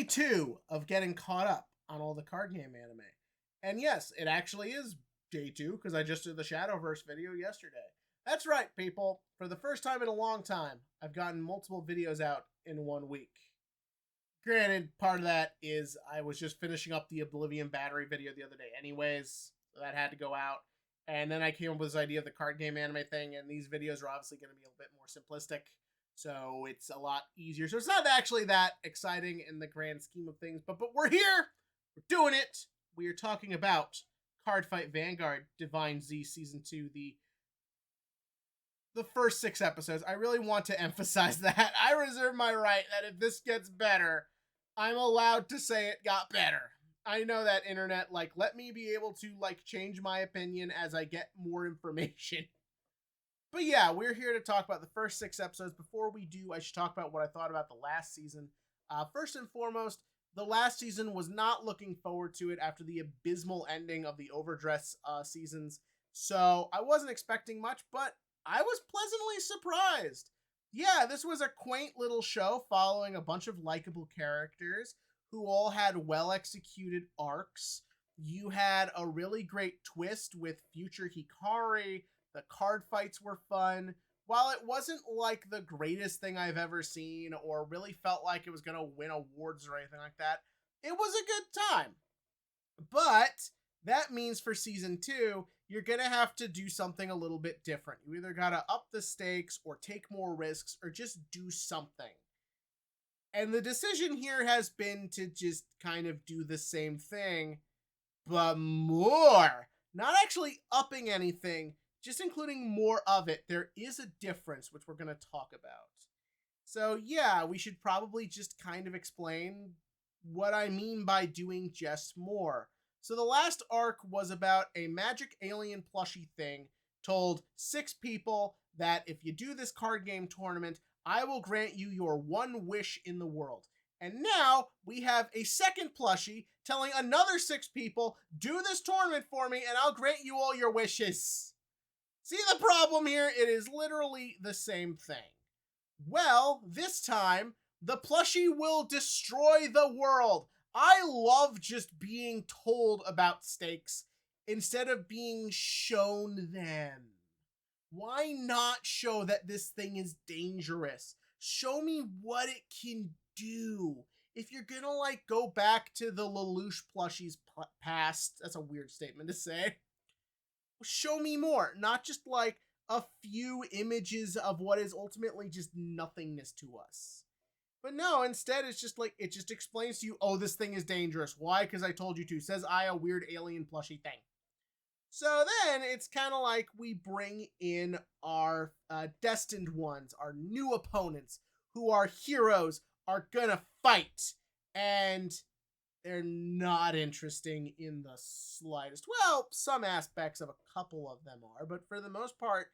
day 2 of getting caught up on all the card game anime. And yes, it actually is day 2 because I just did the Shadowverse video yesterday. That's right, people. For the first time in a long time, I've gotten multiple videos out in 1 week. Granted, part of that is I was just finishing up the Oblivion Battery video the other day anyways, so that had to go out. And then I came up with this idea of the card game anime thing, and these videos are obviously going to be a bit more simplistic, so it's a lot easier. So it's not actually that exciting in the grand scheme of things, but we're here, we're doing it. We are talking about Cardfight Vanguard Divine Z Season 2, the first 6 episodes. I really want to emphasize that. I reserve my right that if this gets better, I'm allowed to say it got better. I know that internet, let me be able to, change my opinion as I get more information. But yeah, we're here to talk about the first 6 episodes. Before we do, I should talk about what I thought about the last season. First and foremost, the last season was not looking forward to it after the abysmal ending of the Overdress seasons. So I wasn't expecting much, but I was pleasantly surprised. Yeah, this was a quaint little show following a bunch of likable characters who all had well-executed arcs. You had a really great twist with future Hikari. The card fights were fun. While it wasn't like the greatest thing I've ever seen or really felt like it was going to win awards or anything like that, it was a good time. But that means for season 2, you're going to have to do something a little bit different. You either got to up the stakes or take more risks or just do something. And the decision here has been to just kind of do the same thing, but more. Not actually upping anything, just including more of it. There is a difference, which we're going to talk about. So yeah, we should probably just kind of explain what I mean by doing just more. So the last arc was about a magic alien plushie thing told 6 people that if you do this card game tournament, I will grant you your one wish in the world. And now we have a second plushie telling another 6 people, do this tournament for me and I'll grant you all your wishes. See the problem here? It is literally the same thing. Well, this time, the plushie will destroy the world. I love just being told about stakes instead of being shown them. Why not show that this thing is dangerous? Show me what it can do. If you're gonna go back to the Lelouch plushie's past, that's a weird statement to say. Show me more, not just a few images of what is ultimately just nothingness to us. But no, instead it's just it just explains to you, oh, this thing is dangerous. Why? Because I told you to. Says I, a weird alien plushie thing. So then it's kind of like we bring in our destined ones, our new opponents, who are heroes, are gonna fight. And they're not interesting in the slightest. Well, some aspects of a couple of them are, but for the most part,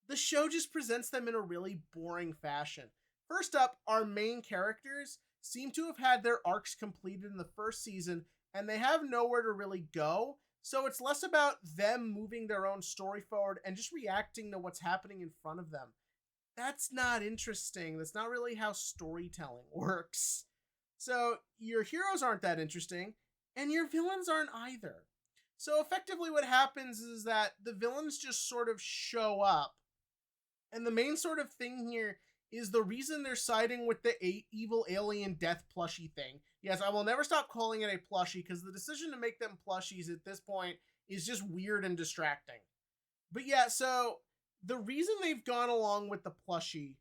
the show just presents them in a really boring fashion. First up, our main characters seem to have had their arcs completed in the first season, and they have nowhere to really go. So it's less about them moving their own story forward and just reacting to what's happening in front of them. That's not interesting. That's not really how storytelling works. So your heroes aren't that interesting, and your villains aren't either. So effectively what happens is that the villains just sort of show up. And the main sort of thing here is the reason they're siding with the evil alien death plushie thing. Yes, I will never stop calling it a plushie because the decision to make them plushies at this point is just weird and distracting. But yeah, so the reason they've gone along with the plushie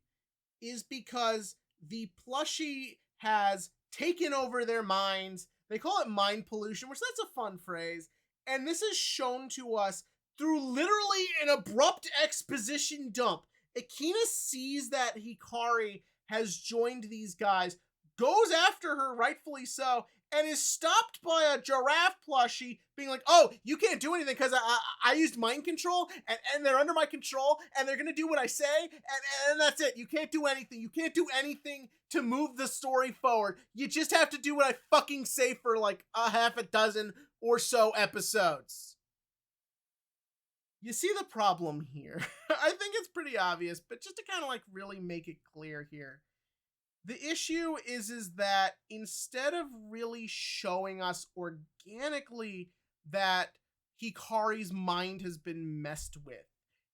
is because the plushie has taken over their minds. They call it mind pollution, which that's a fun phrase. And this is shown to us through literally an abrupt exposition dump. Akina sees that Hikari has joined these guys, goes after her, rightfully so, and is stopped by a giraffe plushie being like, oh, you can't do anything because I used mind control and they're under my control and they're going to do what I say and that's it. You can't do anything. You can't do anything to move the story forward. You just have to do what I fucking say for a half a dozen or so episodes. You see the problem here. I think it's pretty obvious, but just to kind of really make it clear here. The issue is that instead of really showing us organically that Hikari's mind has been messed with,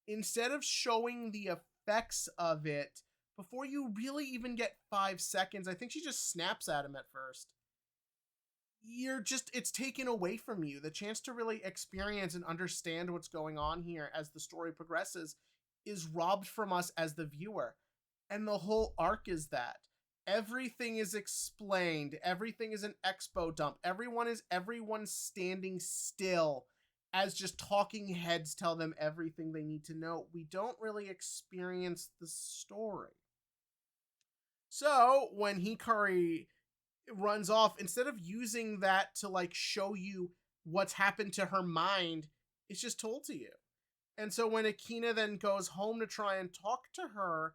instead of showing the effects of it before you really even get 5 seconds, I think she just snaps at him at first. It's taken away from you. The chance to really experience and understand what's going on here as the story progresses is robbed from us as the viewer. And the whole arc is that everything is explained, everything is an expo dump, everyone standing still as just talking heads tell them everything they need to know. We don't really experience the story. So when Hikari runs off, instead of using that to like show you what's happened to her mind, it's just told to you. And so when Akina then goes home to try and talk to her,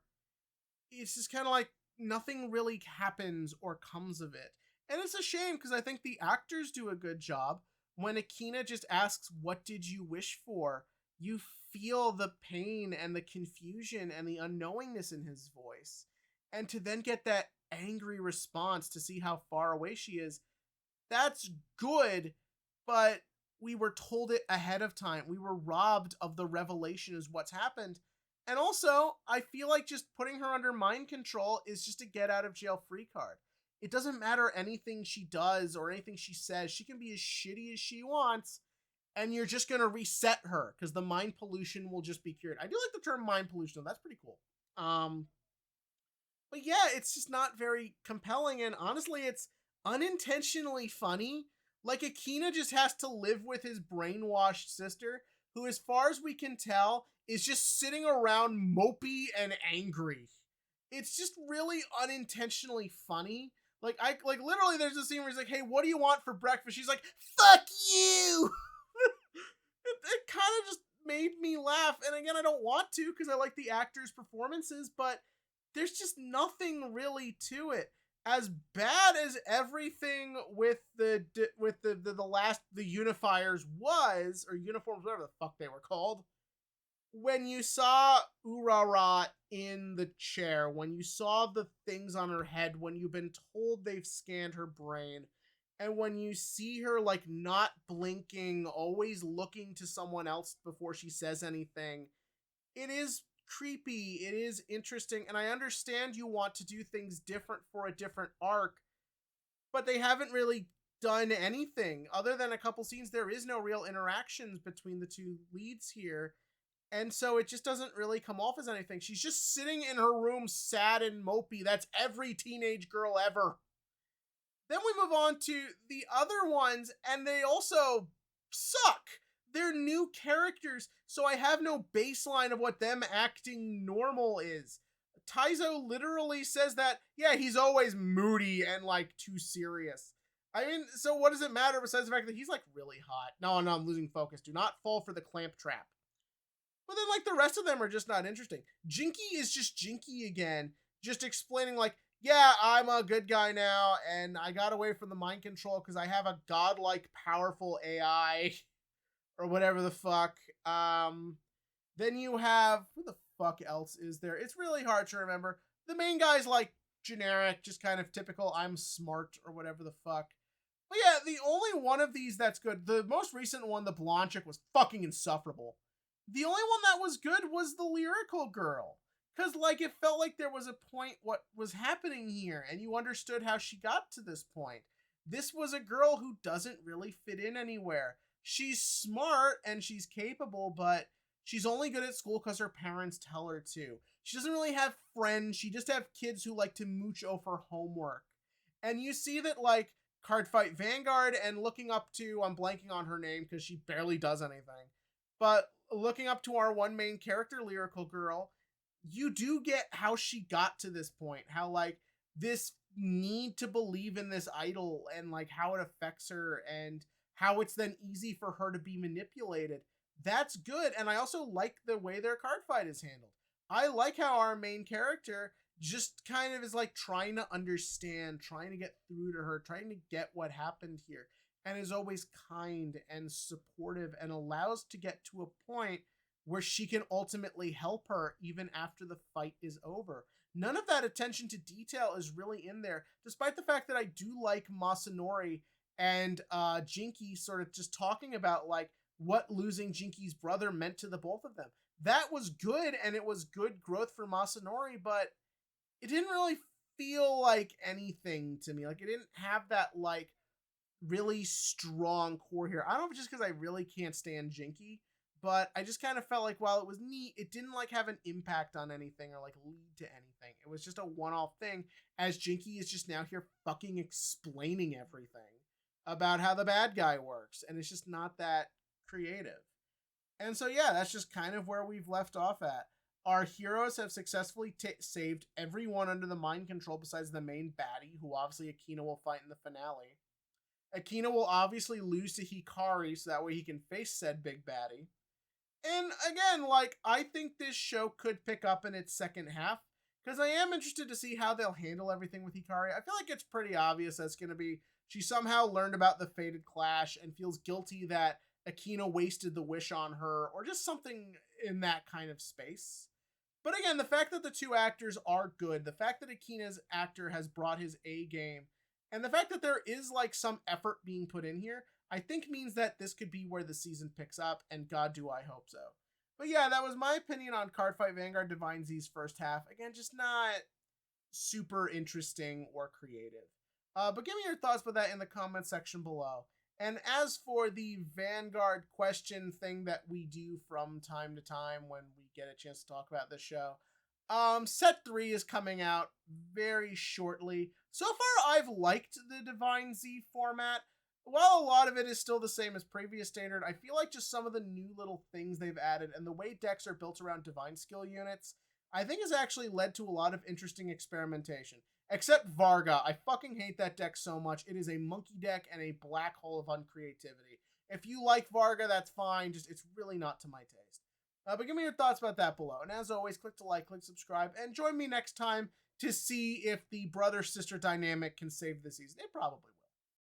it's just kind of like nothing really happens or comes of it. And it's a shame because I think the actors do a good job. When Akina just asks, "What did you wish for?" you feel the pain and the confusion and the unknowingness in his voice. And to then get that angry response to see how far away she is, that's good, but we were told it ahead of time. We were robbed of the revelation as what's happened. And also, I feel like just putting her under mind control is just a get out of jail free card. It doesn't matter anything she does or anything she says. She can be as shitty as she wants, and you're just going to reset her because the mind pollution will just be cured. I do like the term mind pollution, though. That's pretty cool. But yeah, it's just not very compelling, and honestly, it's unintentionally funny. Like, Akina just has to live with his brainwashed sister, who, as far as we can tell, is just sitting around mopey and angry. It's just really unintentionally funny. Like literally, there's a scene where he's like, "Hey, what do you want for breakfast?" She's like, "Fuck you!" it kind of just made me laugh. And again, I don't want to because I like the actors' performances, but there's just nothing really to it. As bad as everything with the unifiers was, or uniforms, whatever the fuck they were called, when you saw Urara in the chair, when you saw the things on her head, when you've been told they've scanned her brain, and when you see her like not blinking, always looking to someone else before she says anything, it is creepy, it is interesting, and I understand you want to do things different for a different arc, but they haven't really done anything other than a couple scenes. There is no real interactions between the two leads here, and so it just doesn't really come off as anything. She's just sitting in her room sad and mopey. That's every teenage girl ever. Then we move on to the other ones, and they also suck. They're new characters, so I have no baseline of what them acting normal is. Taizo literally says that, yeah, he's always moody and like too serious. I mean, so what does it matter besides the fact that he's like really hot? No, I'm losing focus. Do not fall for the clamp trap. But then like the rest of them are just not interesting. Jinky is just Jinky again, just explaining like, yeah, I'm a good guy now, and I got away from the mind control because I have a godlike powerful AI. Or whatever the fuck. Then you have, who the fuck else is there? It's really hard to remember. The main guy's like generic, just kind of typical, I'm smart or whatever the fuck. But yeah, the only one of these that's good, the most recent one, the blonde chick, was fucking insufferable. The only one that was good was the Lyrical Girl. Because, like, it felt like there was a point what was happening here, and you understood how she got to this point. This was a girl who doesn't really fit in anywhere. She's smart and she's capable, but she's only good at school because her parents tell her to. She doesn't really have friends. She just have kids who like to mooch over homework. And you see that, like, Cardfight Vanguard and looking up to, I'm blanking on her name because she barely does anything, but looking up to our one main character, Lyrical Girl, you do get how she got to this point. How, like, this need to believe in this idol and, like, how it affects her and how it's then easy for her to be manipulated. That's good. And I also like the way their card fight is handled. I like how our main character just kind of is like trying to understand, trying to get through to her, trying to get what happened here, and is always kind and supportive and allows to get to a point where she can ultimately help her even after the fight is over. none of that attention to detail is really in there, despite the fact that I do like Masanori and Jinky sort of just talking about like what losing Jinky's brother meant to the both of them. That was good, and it was good growth for Masanori, but it didn't really feel like anything to me. Like, it didn't have that like really strong core here. I don't know if it's just because I really can't stand Jinky, but I just kind of felt like while it was neat, it didn't like have an impact on anything or like lead to anything. It was just a one-off thing, as Jinky is just now here fucking explaining everything about how the bad guy works, and it's just not that creative. And so yeah, that's just kind of where we've left off at. Our heroes have successfully saved everyone under the mind control besides the main baddie, who obviously Akina will fight in the finale. Akina will obviously lose to Hikari so that way he can face said big baddie. And again, like, I think this show could pick up in its second half, because I am interested to see how they'll handle everything with Hikari. I feel like it's pretty obvious that's going to be she somehow learned about the fated clash and feels guilty that Akina wasted the wish on her, or just something in that kind of space. But again, the fact that the two actors are good, the fact that Akina's actor has brought his A game, and the fact that there is like some effort being put in here, I think means that this could be where the season picks up, and God do I hope so. But yeah, that was my opinion on Cardfight Vanguard Divine Z's first half. Again, just not super interesting or creative. But give me your thoughts about that in the comment section below. And as for the Vanguard question thing that we do from time to time when we get a chance to talk about this show, set 3 is coming out very shortly. So far, I've liked the Divine Z format. While a lot of it is still the same as previous standard, I feel like just some of the new little things they've added and the way decks are built around divine skill units, I think has actually led to a lot of interesting experimentation. Except Varga. I fucking hate that deck so much. It is a monkey deck and a black hole of uncreativity. If you like Varga, that's fine. Just, it's really not to my taste. But give me your thoughts about that below. And as always, click to like, click subscribe, and join me next time to see if the brother-sister dynamic can save the season. It probably will.